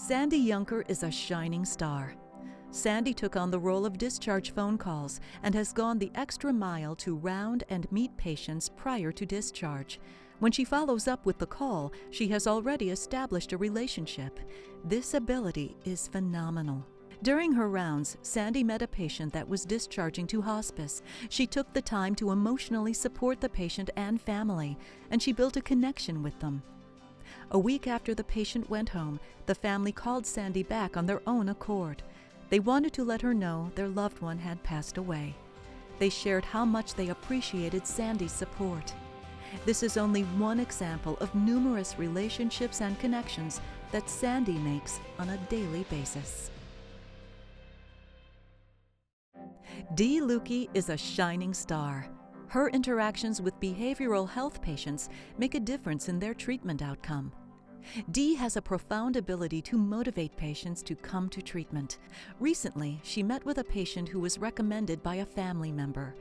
Sandy Yunker is a shining star. Sandy took on the role of discharge phone calls and has gone the extra mile to round and meet patients prior to discharge. When she follows up with the call, she has already established a relationship. This ability is phenomenal. During her rounds, Sandy met a patient that was discharging to hospice. She took the time to emotionally support the patient and family, and she built a connection with them. A week after the patient went home, the family called Sandy back on their own accord. They wanted to let her know their loved one had passed away. They shared how much they appreciated Sandy's support. This is only one example of numerous relationships and connections that Sandy makes on a daily basis. Dee Lukey is a shining star. Her interactions with behavioral health patients make a difference in their treatment outcome. Dee has a profound ability to motivate patients to come to treatment. Recently, she met with a patient who was recommended by a family member.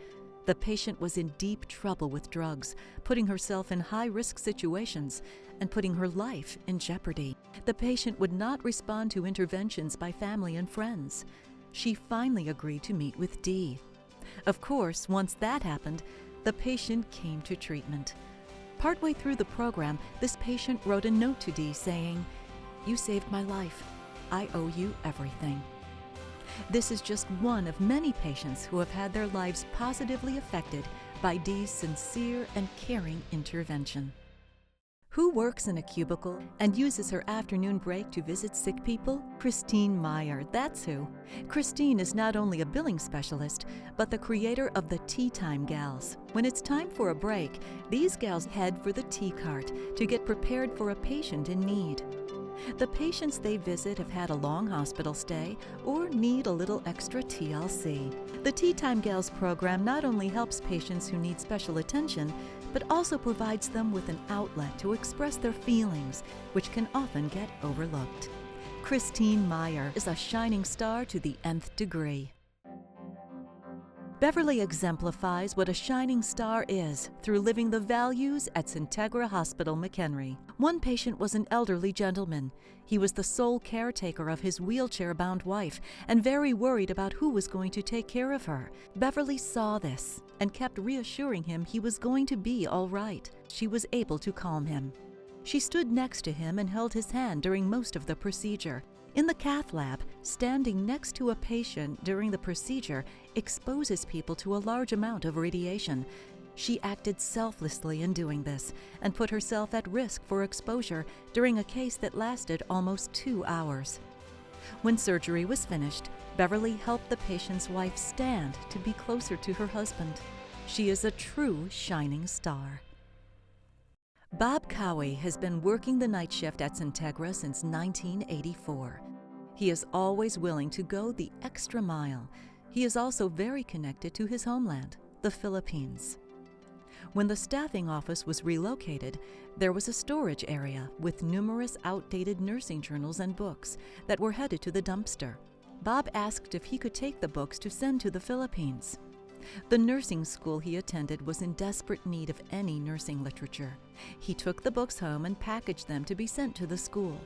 The patient was in deep trouble with drugs, putting herself in high-risk situations and putting her life in jeopardy. The patient would not respond to interventions by family and friends. She finally agreed to meet with Dee. Of course, once that happened, the patient came to treatment. Partway through the program, this patient wrote a note to Dee saying, "You saved my life. I owe you everything." This is just one of many patients who have had their lives positively affected by Dee's sincere and caring intervention. Who works in a cubicle and uses her afternoon break to visit sick people? Christine Meyer, that's who. Christine is not only a billing specialist, but the creator of the Tea Time Gals. When it's time for a break, these gals head for the tea cart to get prepared for a patient in need. The patients they visit have had a long hospital stay or need a little extra TLC. The Tea Time Gals program not only helps patients who need special attention, but also provides them with an outlet to express their feelings, which can often get overlooked. Christine Meyer is a shining star to the nth degree. Beverly exemplifies what a shining star is through living the values at Centegra Hospital, McHenry. One patient was an elderly gentleman. He was the sole caretaker of his wheelchair-bound wife and very worried about who was going to take care of her. Beverly saw this and kept reassuring him he was going to be all right. She was able to calm him. She stood next to him and held his hand during most of the procedure. In the cath lab, standing next to a patient during the procedure exposes people to a large amount of radiation. She acted selflessly in doing this and put herself at risk for exposure during a case that lasted almost 2 hours. When surgery was finished, Beverly helped the patient's wife stand to be closer to her husband. She is a true shining star. Bob Cowie has been working the night shift at Centegra since 1984. He is always willing to go the extra mile. He is also very connected to his homeland, the Philippines. When the staffing office was relocated, there was a storage area with numerous outdated nursing journals and books that were headed to the dumpster. Bob asked if he could take the books to send to the Philippines. The nursing school he attended was in desperate need of any nursing literature. He took the books home and packaged them to be sent to the school.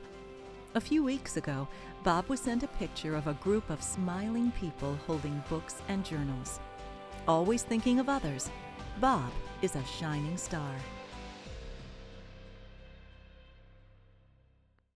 A few weeks ago, Bob was sent a picture of a group of smiling people holding books and journals. Always thinking of others, Bob is a shining star.